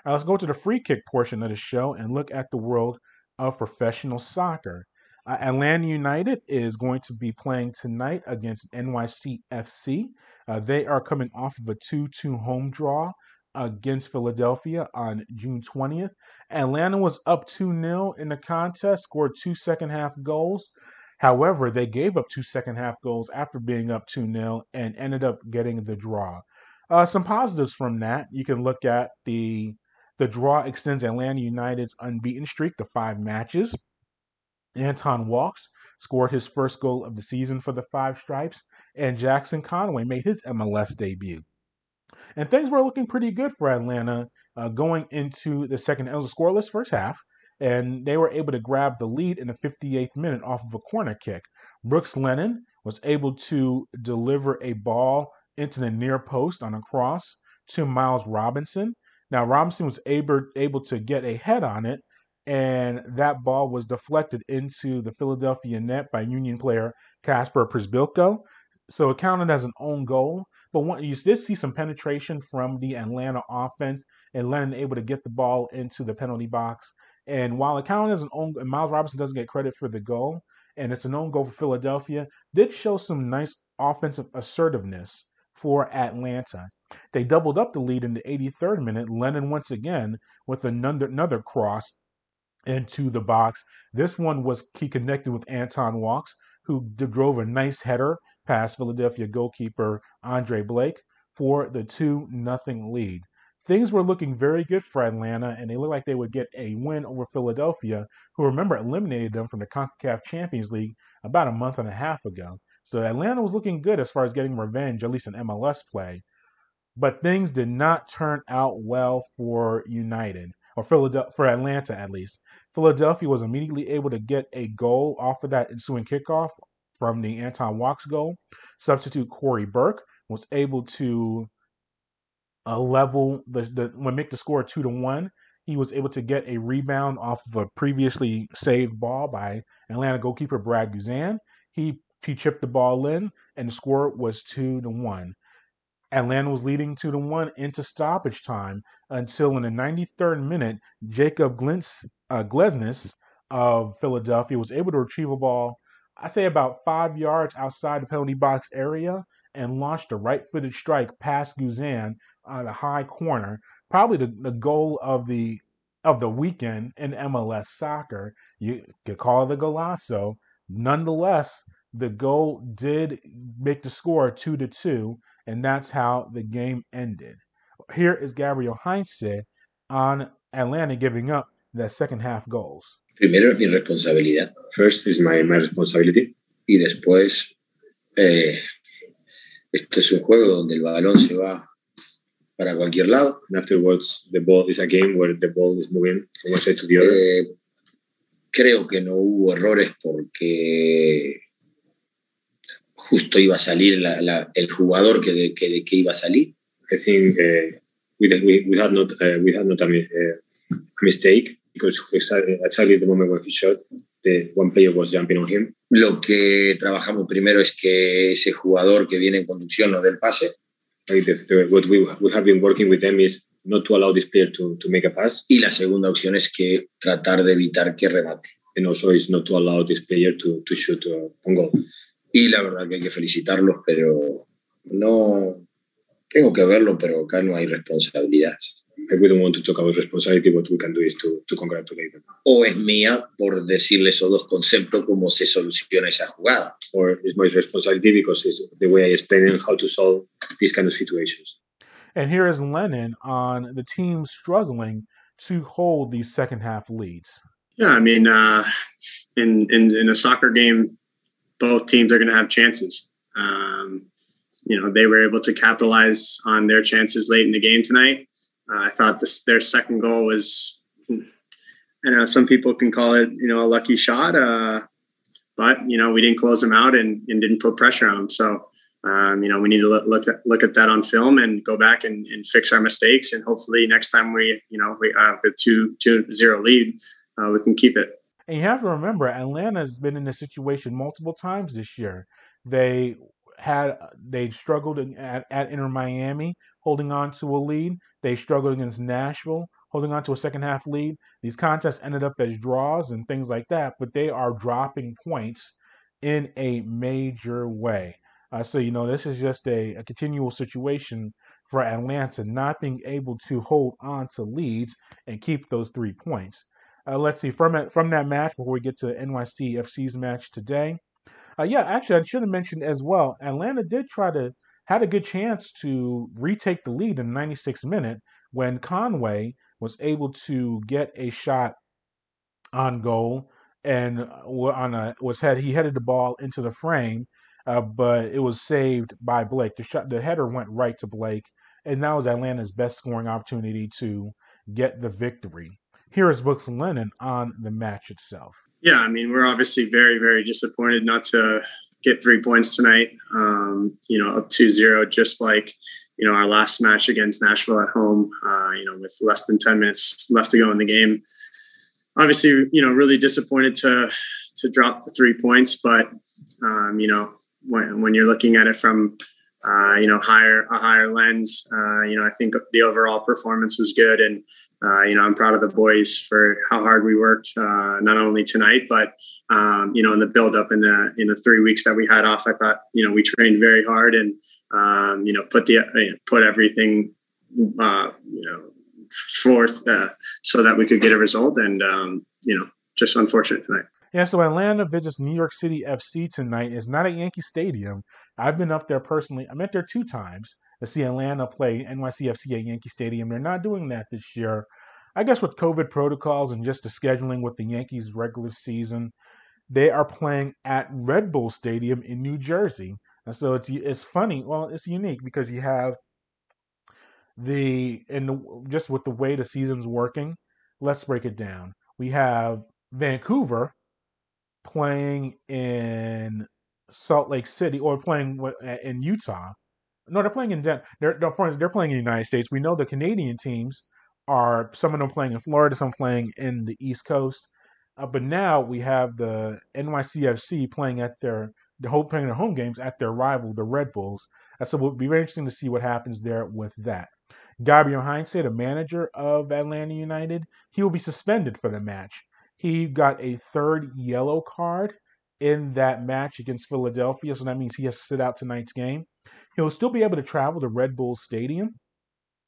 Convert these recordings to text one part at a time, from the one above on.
Let's go to the free kick portion of the show and look at the world of professional soccer. Atlanta United is going to be playing tonight against NYC FC. They are coming off of a 2-2 home draw against Philadelphia on June 20th. Atlanta was up 2-0 in the contest, scored 2 second-half goals. However, they gave up 2 second-half goals after being up 2-0 and ended up getting the draw. Some positives from that. You can look at the draw extends Atlanta United's unbeaten streak to 5 matches. Anton Walks scored his first goal of the season for the Five Stripes, and Jackson Conway made his MLS debut. And things were looking pretty good for Atlanta going into the second. It was a scoreless first half, and they were able to grab the lead in the 58th minute off of a corner kick. Brooks Lennon was able to deliver a ball into the near post on a cross to Miles Robinson. Now, Robinson was able to get a head on it, and that ball was deflected into the Philadelphia net by Union player Kasper Przybylko. So it counted as an own goal. But you did see some penetration from the Atlanta offense, and Lennon able to get the ball into the penalty box. And while it counted as an own, and Miles Robinson doesn't get credit for the goal, and it's an own goal for Philadelphia, did show some nice offensive assertiveness for Atlanta. They doubled up the lead in the 83rd minute. Lennon once again with another cross into the box. This one he connected with Anton Walks, who drove a nice header past Philadelphia goalkeeper Andre Blake for the 2-0 lead. Things were looking very good for Atlanta, and they looked like they would get a win over Philadelphia, who, remember, eliminated them from the CONCACAF Champions League about a month and a half ago. So Atlanta was looking good as far as getting revenge, at least in MLS play. But things did not turn out well for United, or for Atlanta at least. Philadelphia was immediately able to get a goal off of that ensuing kickoff from the Anton Walks goal. Substitute Corey Burke was able to make the score 2-1. He was able to get a rebound off of a previously saved ball by Atlanta goalkeeper Brad Guzan. He chipped the ball in, and the score was 2-1. Atlanta was leading 2-1 into stoppage time until in the 93rd minute, Jacob Glesnes of Philadelphia was able to retrieve a ball, I'd say about 5 yards outside the penalty box area, and launched a right-footed strike past Guzan on a high corner. Probably the goal of the weekend in MLS soccer. You could call it a golazo. Nonetheless, the goal did make the score 2-2. And that's how the game ended. Here is Gabriel Heinze on Atlanta giving up the second half goals. Primero es mi responsabilidad. First is my responsibility. Y después, esto es un juego donde el balón se va para cualquier lado. And afterwards, the ball is a game where the ball is moving from one side to the other. Creo que no hubo errores porque justo iba a salir el jugador que iba a salir. I think we had not a mistake because exactly the moment when he shot, the one player was jumping on him. Lo que trabajamos primero es que ese jugador que viene en conducción no dé el pase. What we have been working with them is not to allow this player to make a pass. Y la segunda opción es que tratar de evitar que remate. And also is not to allow this player to shoot on goal. Y la verdad que hay que felicitarlos, pero no tengo que verlo, pero acá no hay responsabilidades. We don't want to talk about responsibility. What we can do is to congratulate them. O es mía por decirles esos dos conceptos cómo se soluciona esa jugada. Or it's my responsibility because it's the way I explain how to solve these kind of situations. And here is Lennon on the team struggling to hold these second half leads. Yeah, I mean, in a soccer game, both teams are going to have chances. They were able to capitalize on their chances late in the game tonight. I thought their second goal was, I know some people can call it, a lucky shot, but we didn't close them out and didn't put pressure on them. So, we need to look at that on film and go back and fix our mistakes. And hopefully next time we have a 2-0 lead, we can keep it. And you have to remember, Atlanta's been in this situation multiple times this year. They struggled at Inter Miami, holding on to a lead. They struggled against Nashville, holding on to a second half lead. These contests ended up as draws and things like that, but they are dropping points in a major way. So, this is just a continual situation for Atlanta not being able to hold on to leads and keep those 3 points. Let's see, from that match, before we get to NYC FC's match today. Actually, I should have mentioned as well, Atlanta had a good chance to retake the lead in the 96th minute when Conway was able to get a shot on goal and he headed the ball into the frame, but it was saved by Blake. The header went right to Blake, and that was Atlanta's best scoring opportunity to get the victory. Here is Brooks Lennon on the match itself. Yeah, we're obviously very, very disappointed not to get 3 points tonight. Up 2-0, just like our last match against Nashville at home. With less than 10 minutes left to go in the game. Obviously, really disappointed to drop the 3 points, but when you're looking at it from a higher lens, I think the overall performance was good, and I'm proud of the boys for how hard we worked, not only tonight, but in the build up in the 3 weeks that we had off. I thought we trained very hard and put everything forth so that we could get a result, and just unfortunate tonight. Yeah, so Atlanta visits New York City FC tonight. It's not at Yankee Stadium. I've been up there personally. I met there 2 times to see Atlanta play NYC FC at Yankee Stadium. They're not doing that this year. I guess with COVID protocols and just the scheduling with the Yankees' regular season, they are playing at Red Bull Stadium in New Jersey. And so it's funny. Well, it's unique because you have just with the way the season's working. Let's break it down. We have Vancouver playing in Salt Lake City, or playing in Utah. No, they're playing in they're playing in the United States. We know the Canadian teams are, some of them playing in Florida, some playing in the East Coast. But now we have the NYCFC playing at their home games at their rival, the Red Bulls. So it'll be very interesting to see what happens there with that. Gabriel Heinze, the manager of Atlanta United, he will be suspended for the match. He got a 3rd yellow card in that match against Philadelphia, so that means he has to sit out tonight's game. He'll still be able to travel to Red Bull Stadium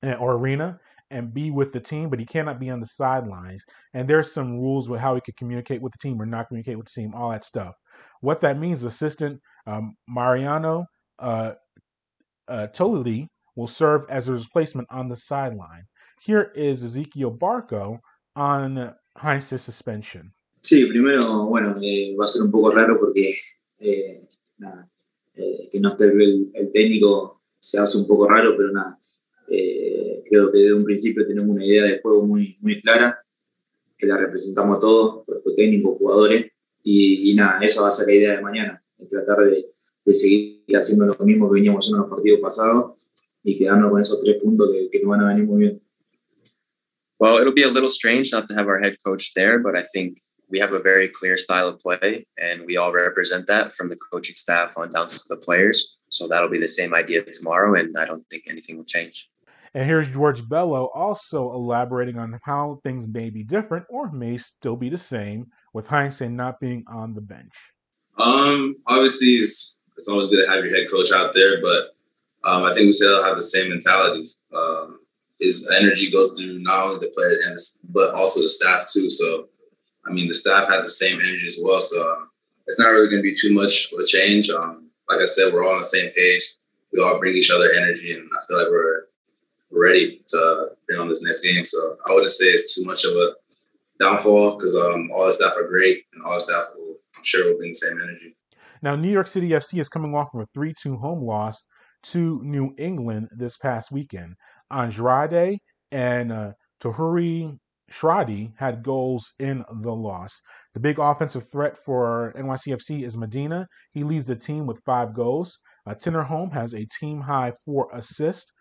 or arena and be with the team, but he cannot be on the sidelines. And there's some rules with how he could communicate with the team or not communicate with the team, all that stuff. What that means, assistant Mariano Tolili will serve as a replacement on the sideline. Here is Ezequiel Barco on Heinze's suspension. Sí, primero, va a ser un poco raro porque que no esté el técnico se hace un poco raro, pero creo que desde un principio tenemos una idea de juego muy, muy clara, que la representamos a todos, cuerpo técnico, jugadores, y esa va a ser la idea de mañana, tratar de seguir haciendo lo mismo que veníamos haciendo en los partidos pasados y quedarnos con esos 3 puntos que nos van a venir muy bien. Well, it'll be a little strange not to have our head coach there, but I think we have a very clear style of play, and we all represent that from the coaching staff on down to the players. So that'll be the same idea tomorrow, and I don't think anything will change. And here's George Bello also elaborating on how things may be different or may still be the same with Heinze not being on the bench. Obviously, it's always good to have your head coach out there, but I think we still have the same mentality. His energy goes through not only the players but also the staff too. So, the staff has the same energy as well. So it's not really going to be too much of a change. Like I said, we're all on the same page. We all bring each other energy, and I feel like we're ready to bring on this next game. So I wouldn't say it's too much of a downfall because all the staff are great, and all the staff I'm sure will bring the same energy. Now, New York City FC is coming off of a 3-2 home loss to New England this past weekend. Andrade and Tahuri Shradi had goals in the loss. The big offensive threat for NYCFC is Medina. He leads the team with 5 goals. Tinnerholm has a team-high 4 assists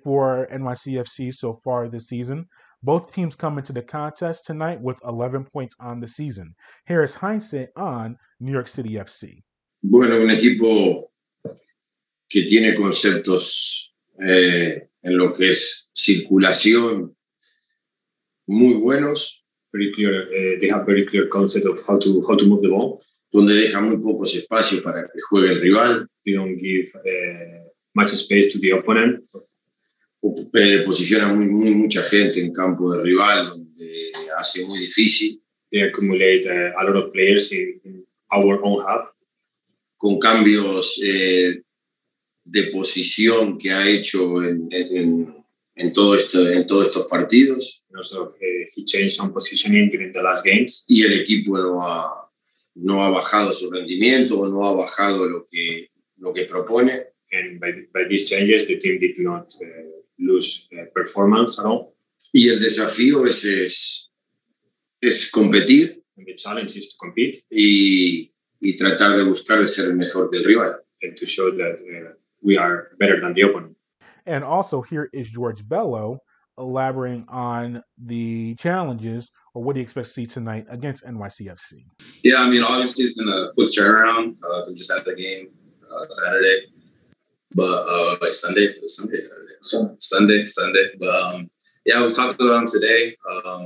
for NYCFC so far this season. Both teams come into the contest tonight with 11 points on the season. Here is Heinze on New York City FC. Bueno, un equipo que tiene conceptos en lo que es circulación muy buenos. Very clear. They have very clear concept of how to move the ball. Donde deja muy pocos espacios para que juegue el rival. They don't give much space to the opponent. Posiciona mucha gente en campo de rival, donde hace muy difícil. They accumulate a lot of players in our own half. Con cambios de posición que ha hecho en todos estos partidos. Also, he changed some positioning during the last games. Y el equipo no ha bajado su rendimiento o no ha bajado lo que propone. And by these changes, the team did not lose performance at all. Y el desafío es competir. And the challenge is to compete. Y tratar de buscar de ser mejor que el rival. And to show that we are better than the opponent. And also here is George Bello elaborating on the challenges or what he expects to see tonight against NYC FC. Yeah, I mean, obviously it's been a quick turnaround. We just had the game Saturday, but like Sunday. But yeah, we talked about them today.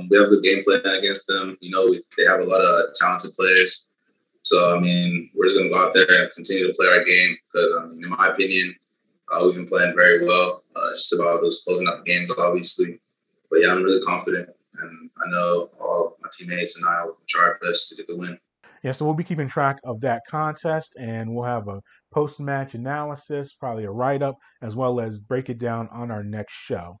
We have a good game plan against them. You know, they have a lot of talented players. So, I mean, we're just going to go out there and continue to play our game because, in my opinion, we've been playing very well. Just about those closing up games, obviously. But, yeah, I'm really confident. And I know all my teammates and I will try our best to get the win. Yeah, so we'll be keeping track of that contest, and we'll have a post-match analysis, probably a write-up, as well as break it down on our next show.